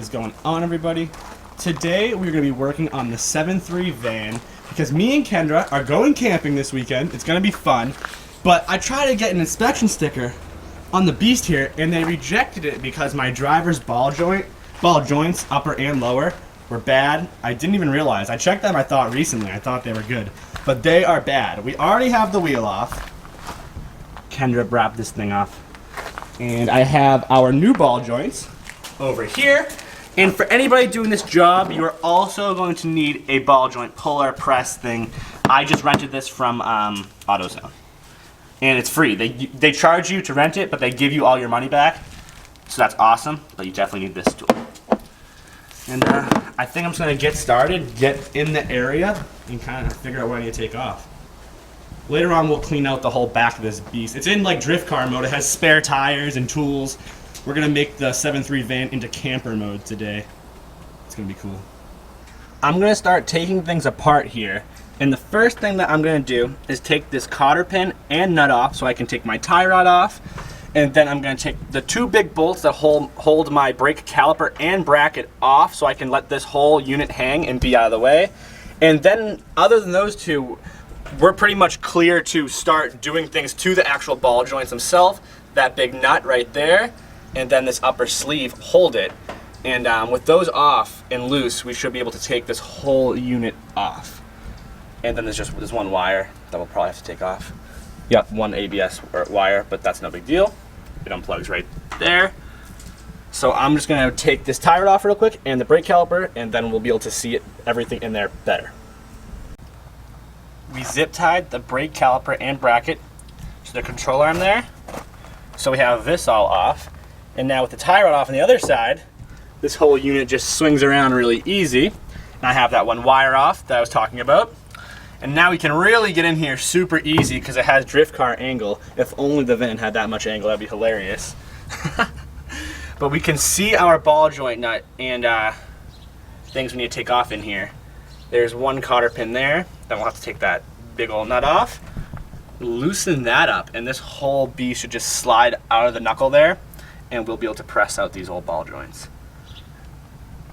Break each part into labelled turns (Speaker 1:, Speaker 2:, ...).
Speaker 1: is going on, everybody? Today we're going to be working on the 7.3 van because me and Kendra are going camping this weekend. It's going to be fun, but I tried to get an inspection sticker on the beast here and they rejected it because my driver's ball joints, upper and lower, were bad. I didn't even realize. I checked them, I thought they were good, but they are bad. We already have the wheel off. Kendra wrapped this thing off. And I have our new ball joints over here. And for anybody doing this job, you are also going to need a ball joint puller press thing. I just rented this from AutoZone. And it's free. They charge you to rent it, but they give you all your money back. So that's awesome, but you definitely need this tool. And I think I'm just gonna get started, get in the area, and kind of figure out where I need to take off. Later on, we'll clean out the whole back of this beast. It's in like drift car mode. It has spare tires and tools. We're gonna make the 7.3 van into camper mode today. It's gonna be cool. I'm gonna start taking things apart here. And the first thing that I'm gonna do is take this cotter pin and nut off so I can take my tie rod off. And then I'm gonna take the two big bolts that hold my brake caliper and bracket off so I can let this whole unit hang and be out of the way. And then other than those two, we're pretty much clear to start doing things to the actual ball joints themselves. That big nut right there, and then this upper sleeve, hold it. And with those off and loose, we should be able to take this whole unit off. And then there's one wire that we'll probably have to take off. Yep, one ABS wire, but that's no big deal. It unplugs right there. So I'm just gonna take this tie rod off real quick and the brake caliper, and then we'll be able to see everything in there better. We zip tied the brake caliper and bracket to the control arm there. So we have this all off. And now with the tie rod off on the other side, this whole unit just swings around really easy. And I have that one wire off that I was talking about. And now we can really get in here super easy because it has drift car angle. If only the van had that much angle, that'd be hilarious. But we can see our ball joint nut and things we need to take off in here. There's one cotter pin there. Then we'll have to take that big old nut off, loosen that up, and this whole beast should just slide out of the knuckle there, and we'll be able to press out these old ball joints.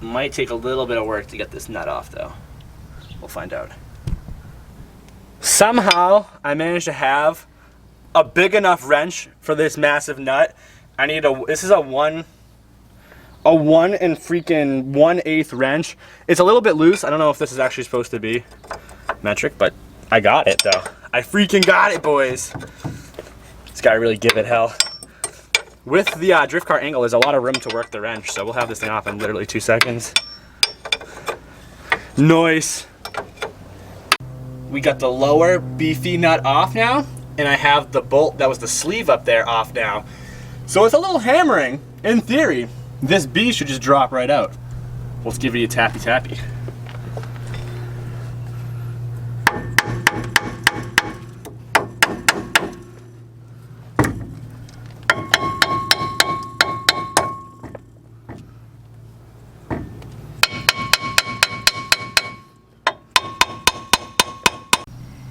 Speaker 1: Might take a little bit of work to get this nut off though. We'll find out. Somehow I managed to have a big enough wrench for this massive nut. This is a 1 and freaking 1/8 wrench. It's a little bit loose. I don't know if this is actually supposed to be metric, but I got it though. I freaking got it, boys. This guy really give it hell. With the drift car angle, there's a lot of room to work the wrench, so we'll have this thing off in literally 2 seconds. Nice. We got the lower beefy nut off now, and I have the bolt that was the sleeve up there off now. So with a little hammering, in theory, this beast should just drop right out. Let's give it a tappy tappy.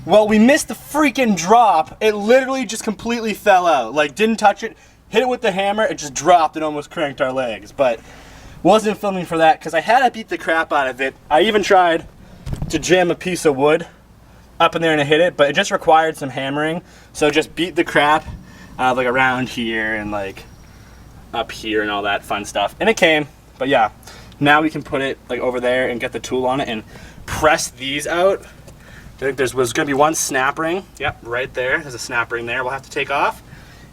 Speaker 1: Well, we missed the freaking drop. It literally just completely fell out. Like, didn't touch it, hit it with the hammer, it just dropped and almost cranked our legs. But wasn't filming for that because I had to beat the crap out of it. I even tried to jam a piece of wood up in there and it hit it, but it just required some hammering. So just beat the crap out of like around here and like up here and all that fun stuff. And it came, but yeah. Now we can put it like over there and get the tool on it and press these out. I think there's going to be one snap ring. Yep, right there. There's a snap ring there we'll have to take off.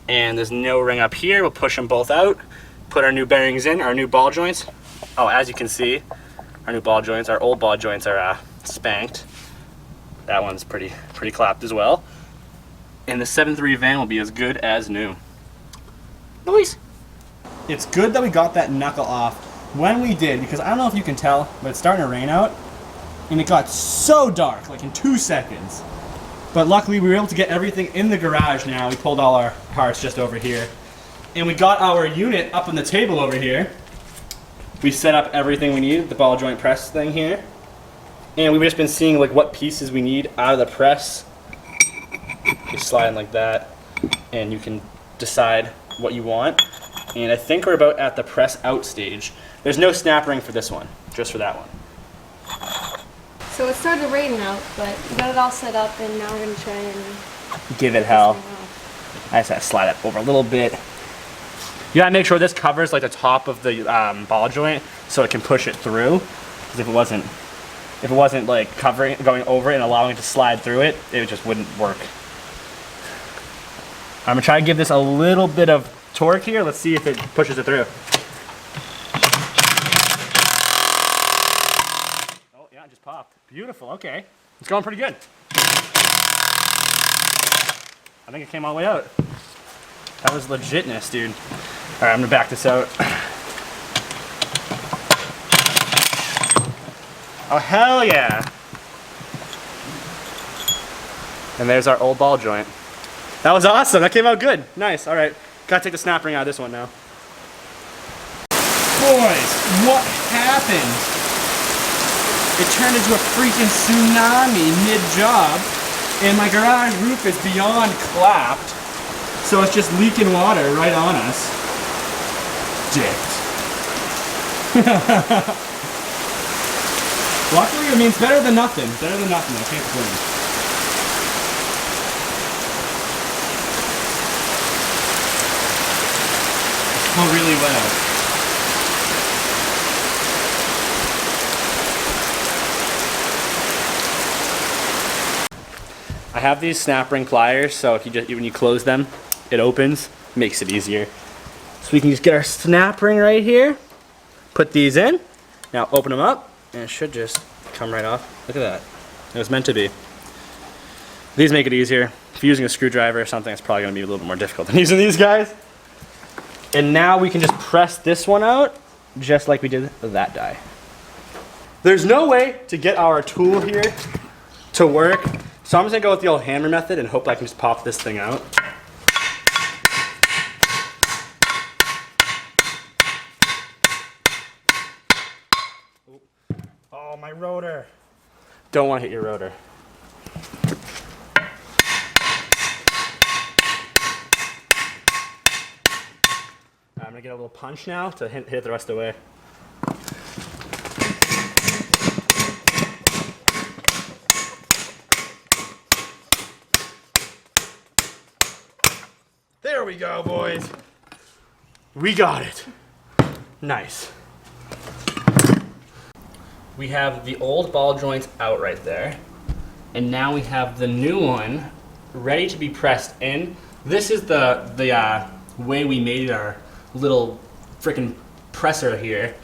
Speaker 1: And there's no ring up here. We'll push them both out. Put our new bearings in, our new ball joints. Oh, as you can see, our new ball joints, our old ball joints are spanked. That one's pretty clapped as well. And the 7.3 van will be as good as new. Nice. It's good that we got that knuckle off when we did, because I don't know if you can tell, but it's starting to rain out. And it got so dark, like in 2 seconds. But luckily we were able to get everything in the garage now. We pulled all our parts just over here. And we got our unit up on the table over here. We set up everything we needed, the ball joint press thing here. And we've just been seeing like what pieces we need out of the press. You slide in like that, and you can decide what you want. And I think we're about at the press out stage. There's no snap ring for this one, just for that one.
Speaker 2: So it started raining out, but we got it all set up, and now we're gonna try and
Speaker 1: give it hell. I just gotta slide it over a little bit. You gotta make sure this covers like the top of the ball joint so it can push it through. Because if it wasn't like covering, going over it and allowing it to slide through it, it just wouldn't work. I'm gonna try to give this a little bit of torque here. Let's see if it pushes it through. Oh yeah, it just popped. Beautiful, okay. It's going pretty good. I think it came all the way out. That was legitness, dude. All right, I'm gonna back this out. Oh, hell yeah. And there's our old ball joint. That was awesome, that came out good. Nice, all right. Gotta take the snap ring out of this one now. Boys, what happened? It turned into a freaking tsunami mid-job, and my garage roof is beyond clapped, so it's just leaking water right on us. Dicked. Luckily, I mean, it's better than nothing. Better than nothing, I can't complain. Oh, really well. I have these snap ring pliers, so if when you close them, it opens, makes it easier. So we can just get our snap ring right here, put these in, now open them up, and it should just come right off. Look at that. It was meant to be. These make it easier. If you're using a screwdriver or something, it's probably going to be a little bit more difficult than using these guys. And now we can just press this one out, just like we did that die. There's no way to get our tool here to work, so I'm just going to go with the old hammer method and hope I can just pop this thing out. Oh, my rotor. Don't want to hit your rotor. I'm going to get a little punch now to hit the rest of the way. There we go, boys. We got it. Nice. We have the old ball joints out right there, and now we have the new one ready to be pressed in. This is the way we made our little freaking presser here,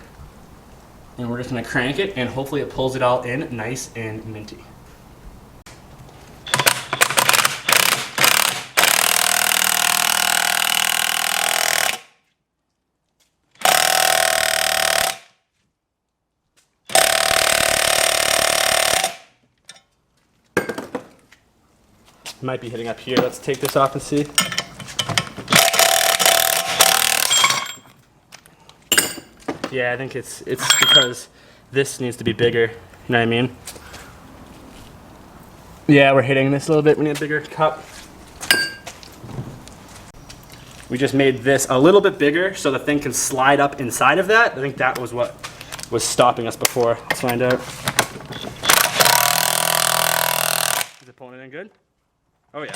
Speaker 1: and we're just gonna crank it, and hopefully it pulls it all in nice and minty. Might be hitting up here. Let's take this off and see. Yeah, I think it's because this needs to be bigger. You know what I mean? Yeah, we're hitting this a little bit. We need a bigger cup. We just made this a little bit bigger so the thing can slide up inside of that. I think that was what was stopping us before. Let's find out. Is it pulling it in good? Oh yeah.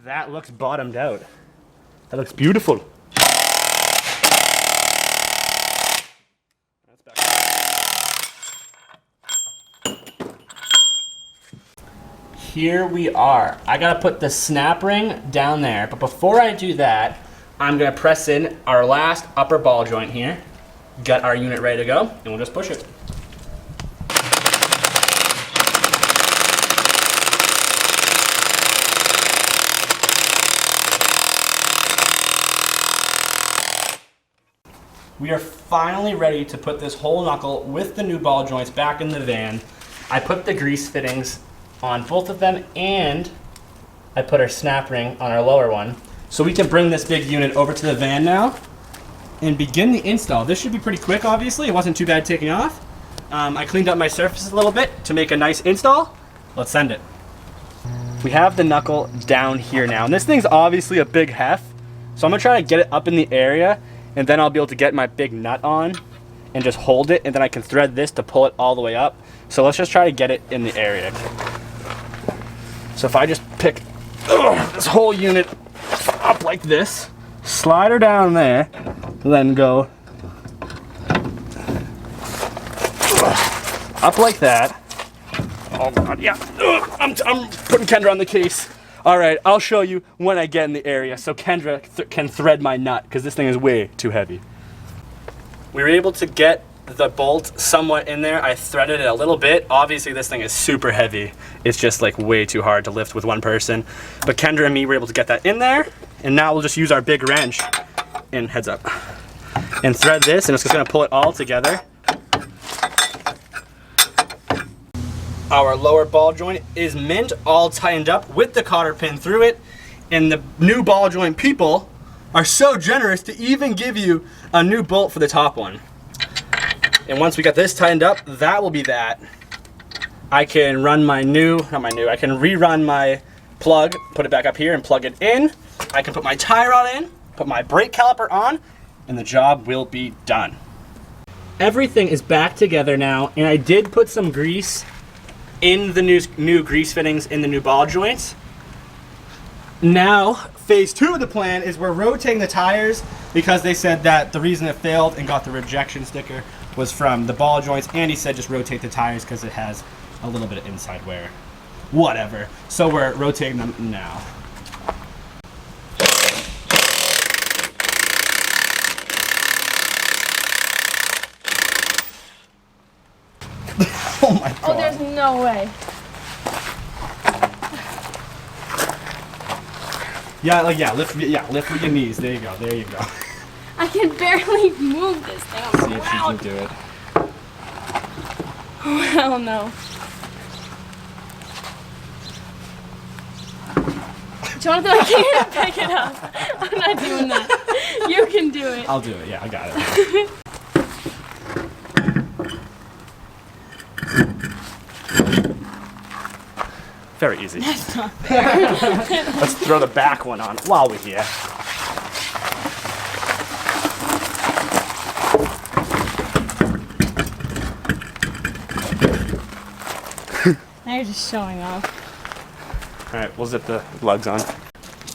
Speaker 1: That looks bottomed out. That looks beautiful. That's back. Here we are. I gotta put the snap ring down there, but before I do that, I'm gonna press in our last upper ball joint here. Got our unit ready to go, and we'll just push it. We are finally ready to put this whole knuckle with the new ball joints back in the van. I put the grease fittings on both of them, and I put our snap ring on our lower one. So we can bring this big unit over to the van now and begin the install. This should be pretty quick, obviously. It wasn't too bad taking off. I cleaned up my surfaces a little bit to make a nice install, let's send it. We have the knuckle down here now, and this thing's obviously a big heft, so I'm gonna try to get it up in the area, and then I'll be able to get my big nut on and just hold it, and then I can thread this to pull it all the way up. So let's just try to get it in the area. So if I just pick this whole unit up like this, slide her down there, then go up like that. Oh God, yeah. I'm putting Kendra on the case. All right, I'll show you when I get in the area so Kendra can thread my nut, because this thing is way too heavy. We were able to get the bolt somewhat in there. I threaded it a little bit. Obviously this thing is super heavy. It's just like way too hard to lift with one person. But Kendra and me were able to get that in there. And now we'll just use our big wrench, and heads up, and thread this, and it's just gonna pull it all together. Our lower ball joint is mint, all tightened up with the cotter pin through it. And the new ball joint people are so generous to even give you a new bolt for the top one. And once we got this tightened up, that will be that. I can run I can rerun my plug, put it back up here and plug it in. I can put my tie rod in, put my brake caliper on, and the job will be done. Everything is back together now, and I did put some grease in the new grease fittings in the new ball joints. Now, phase 2 of the plan is we're rotating the tires, because they said that the reason it failed and got the rejection sticker was from the ball joints. Andy said just rotate the tires because it has a little bit of inside wear. Whatever. So we're rotating them now. Oh my God.
Speaker 2: Oh, there's no way.
Speaker 1: Lift with your knees. There you go. There you go.
Speaker 2: I can barely move this thing. I'm
Speaker 1: See if she can do it.
Speaker 2: Oh, hell no. Jonathan, I can't pick it up. I'm not doing that. You can do it.
Speaker 1: I'll do it. Yeah, I got it. Very easy.
Speaker 2: That's not fair.
Speaker 1: Let's throw the back one on while we're here.
Speaker 2: Now you're just showing off.
Speaker 1: All right, we'll zip the lugs on.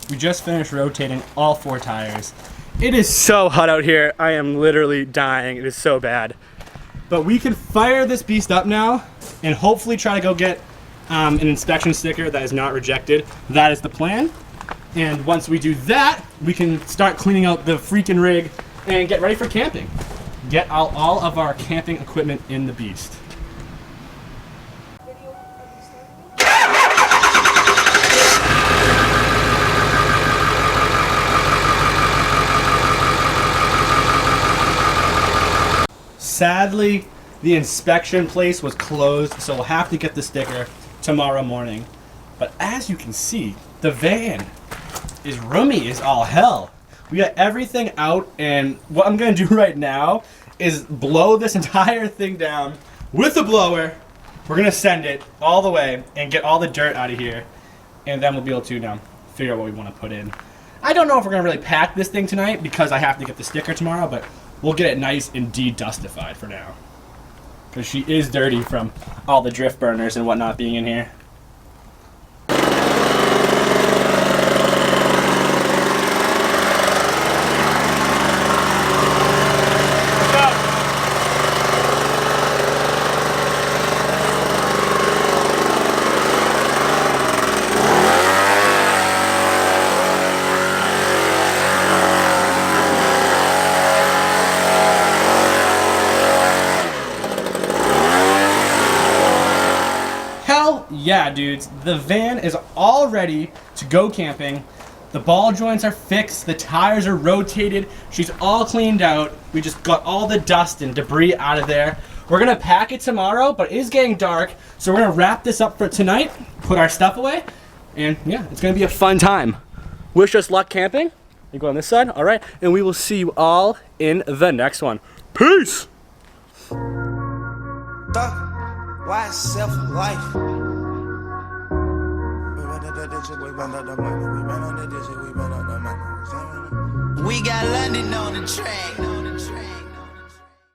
Speaker 1: We just finished rotating all 4 tires. It is so hot out here. I am literally dying. It is so bad. But we can fire this beast up now and hopefully try to go get an inspection sticker that is not rejected. That is the plan. And once we do that, we can start cleaning out the freaking rig and get ready for camping. Get all of our camping equipment in the beast. Sadly, the inspection place was closed, so we'll have to get the sticker tomorrow morning. But as you can see, the van is roomy as all hell. We got everything out, and what I'm gonna do right now is blow this entire thing down with a blower. We're gonna send it all the way and get all the dirt out of here, and then we'll be able to figure out what we want to put in. I don't know if we're gonna really pack this thing tonight because I have to get the sticker tomorrow, but we'll get it nice and de-dustified for now. Because she is dirty from all the drift burners and whatnot being in here. Yeah, dudes, the van is all ready to go camping. The ball joints are fixed, the tires are rotated, she's all cleaned out. We just got all the dust and debris out of there. We're gonna pack it tomorrow, but it is getting dark, so we're gonna wrap this up for tonight, put our stuff away, and yeah, it's gonna be a fun time. Wish us luck camping. You go on this side, all right, and we will see you all in the next one. Peace!
Speaker 3: Why self-life? We got London on the track.